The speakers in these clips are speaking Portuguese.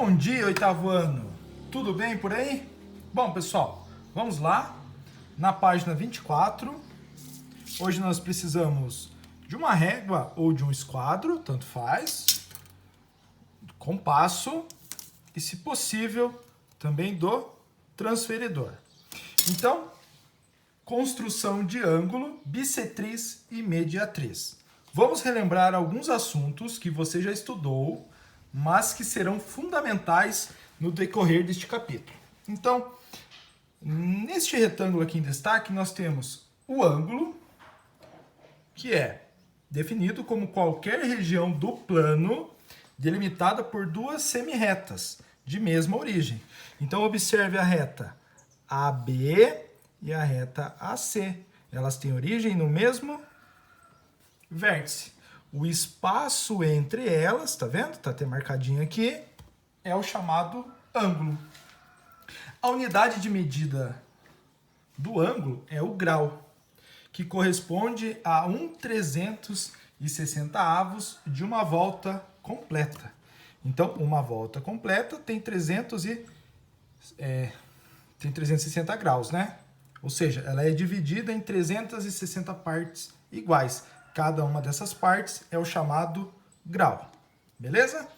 Bom dia, oitavo ano! Tudo bem por aí? Bom, pessoal, vamos lá. Na página 24, hoje nós precisamos de uma régua ou de um esquadro, tanto faz, compasso e, se possível, também do transferidor. Então, construção de ângulo, bissetriz e mediatriz. Vamos relembrar alguns assuntos que você já estudou, mas que serão fundamentais no decorrer deste capítulo. Então, neste retângulo aqui em destaque, nós temos o ângulo, que é definido como qualquer região do plano delimitada por duas semirretas de mesma origem. Então, observe a reta AB e a reta AC. Elas têm origem no mesmo vértice. O espaço entre elas, tá vendo? Tá até marcadinho aqui, é o chamado ângulo. A unidade de medida do ângulo é o grau, que corresponde a 1/360 de uma volta completa. Então, uma volta completa tem 360 graus, né? Ou seja, ela é dividida em 360 partes iguais. Cada uma dessas partes é o chamado grau. Beleza?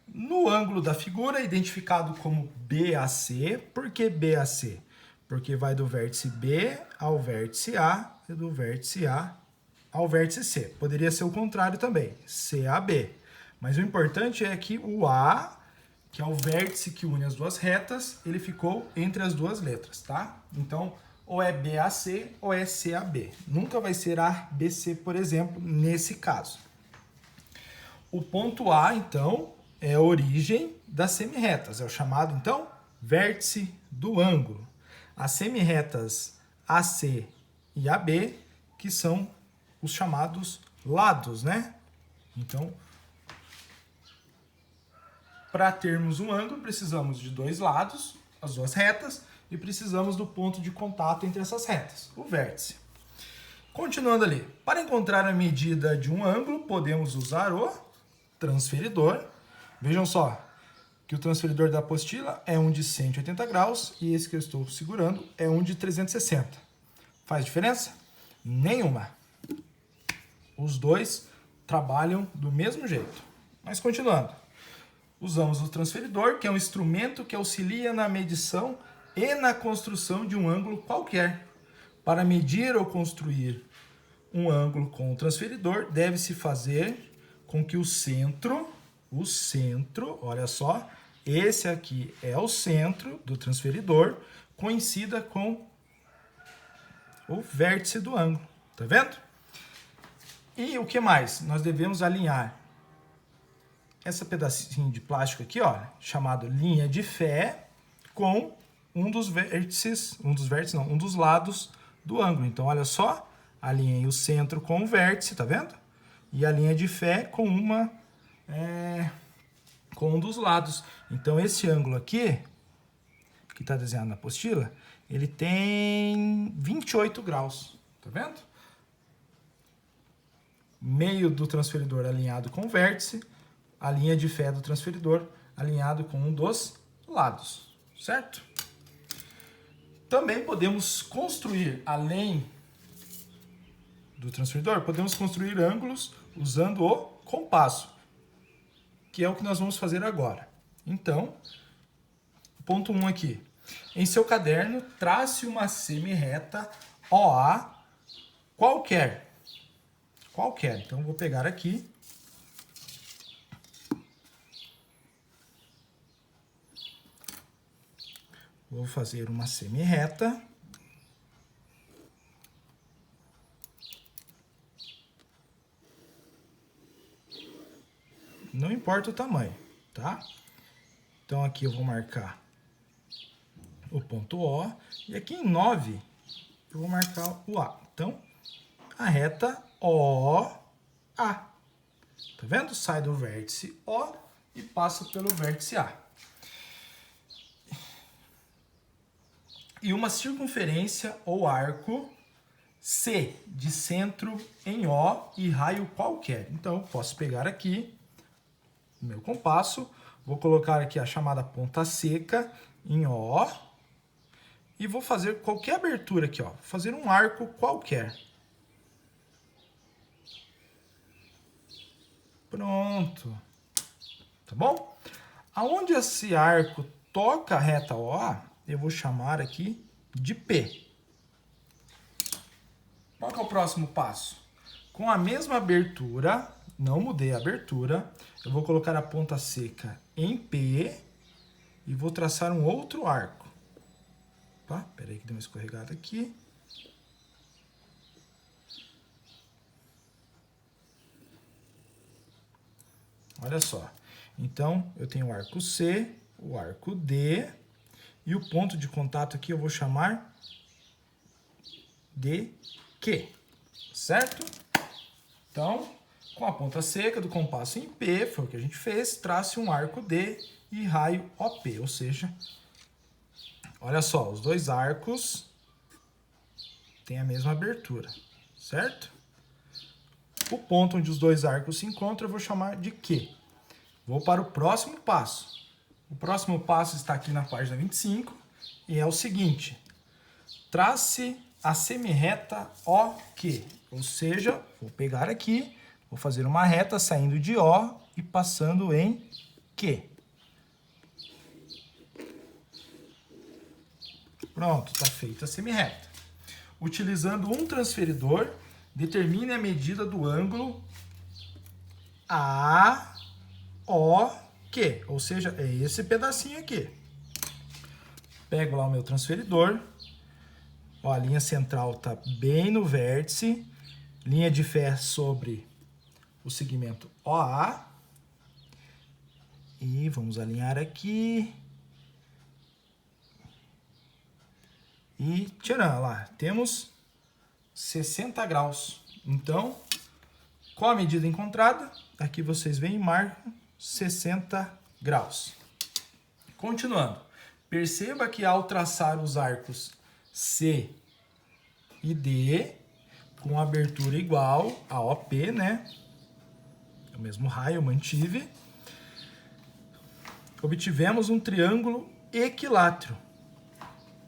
No ângulo da figura, identificado como BAC. Por que BAC? Porque vai do vértice B ao vértice A e do vértice A ao vértice C. Poderia ser o contrário também, CAB. Mas o importante é que o A, que é o vértice que une as duas retas, ele ficou entre as duas letras, tá? Então, ou é BAC ou é CAB. Nunca vai ser ABC, por exemplo, nesse caso. O ponto A, então, é a origem das semirretas. É o chamado, então, vértice do ângulo. As semirretas AC e AB, que são os chamados lados, né? Então, para termos um ângulo, precisamos de dois lados, as duas retas, e precisamos do ponto de contato entre essas retas, o vértice. Continuando ali, para encontrar a medida de um ângulo, podemos usar o transferidor. Vejam só que o transferidor da apostila é um de 180 graus e esse que eu estou segurando é um de 360. Faz diferença? Nenhuma. Os dois trabalham do mesmo jeito. Mas continuando. Usamos o transferidor, que é um instrumento que auxilia na medição e na construção de um ângulo qualquer. Para medir ou construir um ângulo com o transferidor, deve-se fazer com que o centro, olha só, esse aqui é o centro do transferidor, coincida com o vértice do ângulo, tá vendo? E o que mais? Nós devemos alinhar esse pedacinho de plástico aqui, ó, chamado linha de fé, com um dos lados do ângulo. Então, olha só, alinhei o centro com o vértice, tá vendo? E a linha de fé com um dos lados. Então, esse ângulo aqui, que está desenhado na apostila, ele tem 28 graus, tá vendo? Meio do transferidor alinhado com o vértice, a linha de fé do transferidor alinhado com um dos lados, certo? Também podemos construir, além do transferidor, podemos construir ângulos usando o compasso, que é o que nós vamos fazer agora. Então, ponto 1 aqui. Em seu caderno, trace uma semirreta OA qualquer. Então, vou pegar aqui. Vou fazer uma semirreta. Não importa o tamanho, tá? Então, aqui eu vou marcar o ponto O. E aqui em 9, eu vou marcar o A. Então, a reta OA. Tá vendo? Sai do vértice O e passa pelo vértice A. E uma circunferência ou arco C, de centro em O e raio qualquer. Então, eu posso pegar aqui o meu compasso, Vou colocar aqui a chamada ponta seca em O. E vou fazer qualquer abertura aqui, ó. Vou fazer um arco qualquer. Pronto. Tá bom? Aonde esse arco toca a reta O, eu vou chamar aqui de P. Qual que é o próximo passo? Com a mesma abertura, não mudei a abertura, eu vou colocar a ponta seca em P e vou traçar um outro arco. Opa, peraí que deu uma escorregada aqui. Olha só. Então, eu tenho o arco C, o arco D, e o ponto de contato aqui eu vou chamar de Q, certo? Então, com a ponta seca do compasso em P, foi o que a gente fez, trace um arco D e raio OP, ou seja, olha só, os dois arcos têm a mesma abertura, certo? O ponto onde os dois arcos se encontram eu vou chamar de Q. Vou para o próximo passo. O próximo passo está aqui na página 25 e é o seguinte: trace a semirreta OQ, ou seja, vou pegar aqui, vou fazer uma reta saindo de O e passando em Q. Pronto, está feita a semirreta. Utilizando um transferidor, determine a medida do ângulo AOQ, ou seja, é esse pedacinho aqui. Pego lá o meu transferidor. Ó, a linha central está bem no vértice, linha de fé sobre o segmento OA. E vamos alinhar aqui. E tcharam, lá, temos 60 graus. Então, qual a medida encontrada? Aqui vocês veem e marcam 60 graus. Continuando, perceba que ao traçar os arcos C e D, com abertura igual a OP, né? O mesmo raio eu mantive. Obtivemos um triângulo equilátero.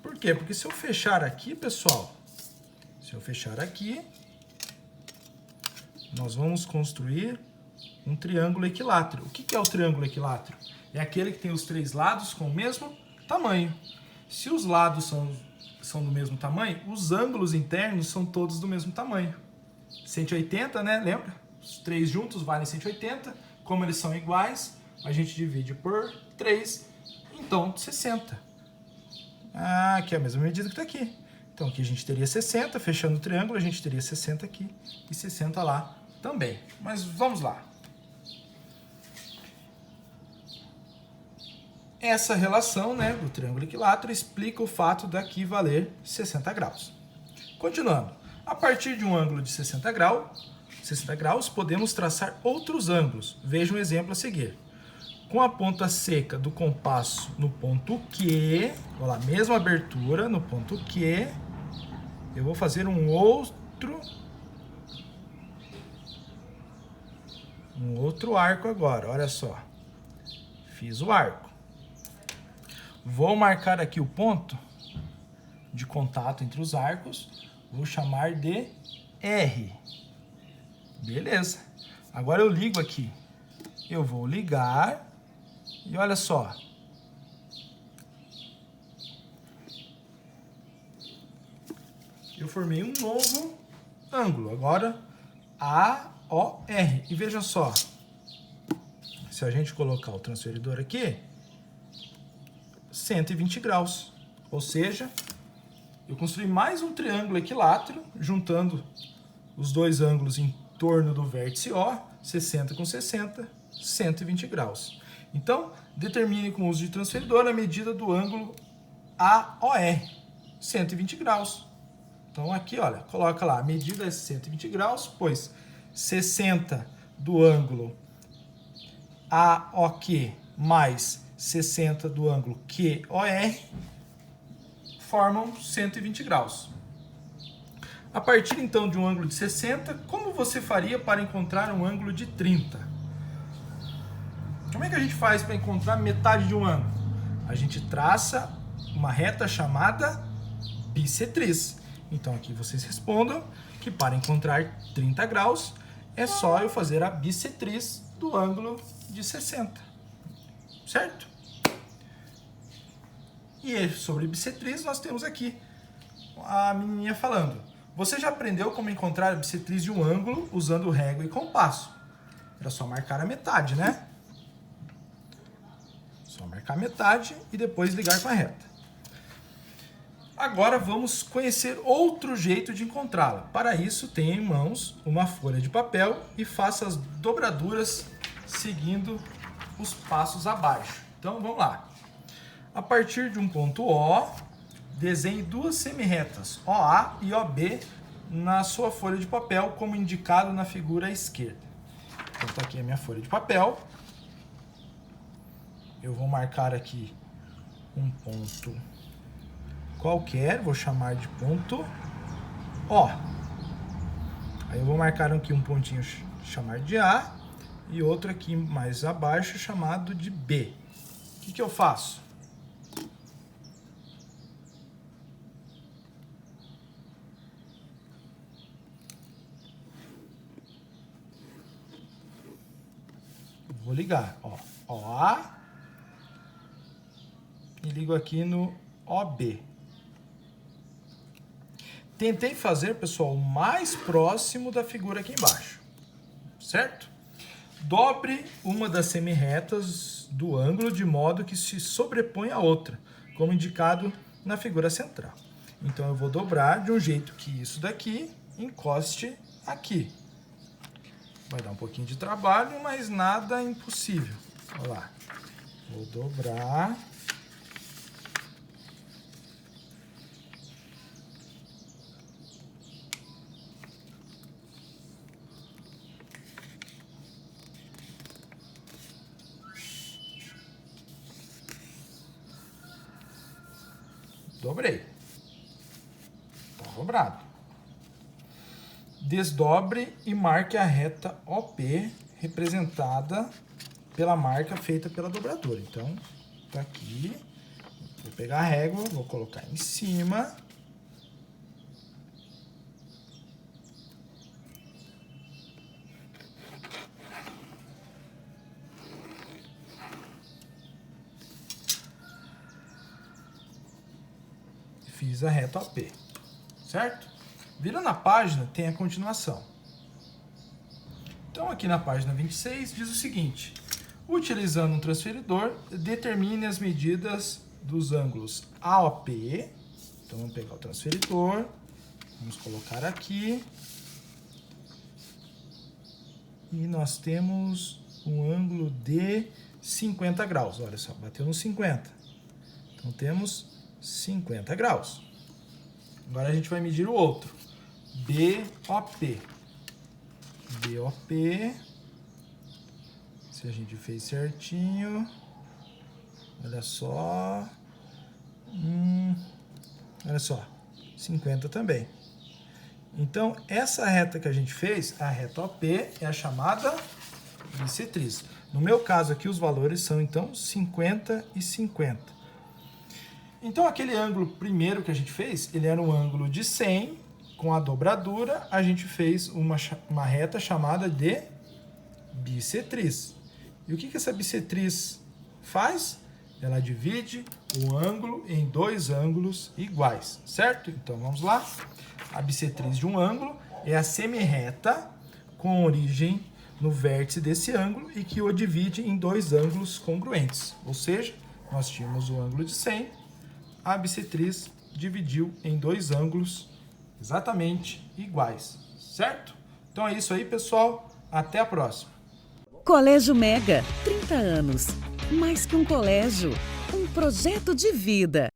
Por quê? Porque se eu fechar aqui, pessoal, se eu fechar aqui, nós vamos construir um triângulo equilátero. O que é o triângulo equilátero? É aquele que tem os três lados com o mesmo tamanho. Se os lados são do mesmo tamanho, os ângulos internos são todos do mesmo tamanho. 180, né? Lembra? Os três juntos valem 180. Como eles são iguais, a gente divide por 3, então 60. Ah, aqui é a mesma medida que está aqui. Então aqui a gente teria 60, fechando o triângulo, a gente teria 60 aqui e 60 lá também. Mas vamos lá. Essa relação, né, do triângulo equilátero explica o fato daqui valer 60 graus. Continuando, a partir de um ângulo de 60 graus, podemos traçar outros ângulos. Veja um exemplo a seguir. Com a ponta seca do compasso no ponto Q, olha lá, mesma abertura no ponto Q, eu vou fazer um outro arco agora, olha só. Fiz o arco. Vou marcar aqui o ponto de contato entre os arcos, vou chamar de R. Beleza. Agora eu ligo aqui. Eu vou ligar e olha só. Eu formei um novo ângulo. Agora AOR. E veja só. Se a gente colocar o transferidor aqui, 120 graus. Ou seja, eu construí mais um triângulo equilátero, juntando os dois ângulos em torno do vértice O, 60 com 60, 120 graus. Então, determine com o uso de transferidor a medida do ângulo AOR, 120 graus. Então aqui, olha, coloca lá, a medida é 120 graus, pois 60 do ângulo AOQ mais 60 do ângulo QOR formam 120 graus. A partir então de um ângulo de 60, como você faria para encontrar um ângulo de 30? Como é que a gente faz para encontrar metade de um ângulo? A gente traça uma reta chamada bissetriz. Então aqui vocês respondam que para encontrar 30 graus é só eu fazer a bissetriz do ângulo de 60. Certo? E sobre bissetriz nós temos aqui a menininha falando. Você já aprendeu como encontrar a bissetriz de um ângulo usando régua e compasso. Era só marcar a metade, né? Só marcar a metade e depois ligar com a reta. Agora vamos conhecer outro jeito de encontrá-la. Para isso, tenha em mãos uma folha de papel e faça as dobraduras seguindo os passos abaixo. Então vamos lá. A partir de um ponto O, desenhe duas semirretas, OA e OB, na sua folha de papel, como indicado na figura à esquerda. Então está aqui a minha folha de papel. Eu vou marcar aqui um ponto qualquer, vou chamar de ponto O. Aí eu vou marcar aqui um pontinho, chamar de A, e outro aqui mais abaixo, chamado de B. O que eu faço? Vou ligar, ó, OA, e ligo aqui no OB. Tentei fazer, pessoal, o mais próximo da figura aqui embaixo, certo? Dobre uma das semirretas do ângulo de modo que se sobrepõe à outra, como indicado na figura central. Então eu vou dobrar de um jeito que isso daqui encoste aqui. Vai dar um pouquinho de trabalho, mas nada impossível. Olha lá. Vou dobrar. Dobrei. Está dobrado. Desdobre e marque a reta OP, representada pela marca feita pela dobradura. Então, tá aqui. Vou pegar a régua, vou colocar em cima. Fiz a reta OP, certo? Virando a página, tem a continuação. Então, aqui na página 26, diz o seguinte. Utilizando um transferidor, determine as medidas dos ângulos AOP. Então, vamos pegar o transferidor. Vamos colocar aqui. E nós temos um ângulo de 50 graus. Olha só, bateu no 50. Então, temos 50 graus. Agora, a gente vai medir o outro. BOP. BOP. Se a gente fez certinho. Olha só. Olha só. 50 também. Então, essa reta que a gente fez, a reta OP, é a chamada bissetriz. No meu caso aqui, os valores são, então, 50 e 50. Então, aquele ângulo primeiro que a gente fez, ele era um ângulo de 100. Com a dobradura, a gente fez uma reta chamada de bissetriz. E o que essa bissetriz faz? Ela divide o ângulo em dois ângulos iguais, certo? Então, vamos lá. A bissetriz de um ângulo é a semirreta com origem no vértice desse ângulo e que o divide em dois ângulos congruentes. Ou seja, nós tínhamos o ângulo de 100, a bissetriz dividiu em dois ângulos exatamente iguais, certo? Então é isso aí, pessoal. Até a próxima. Colégio Mega, 30 anos. Mais que um colégio, um projeto de vida.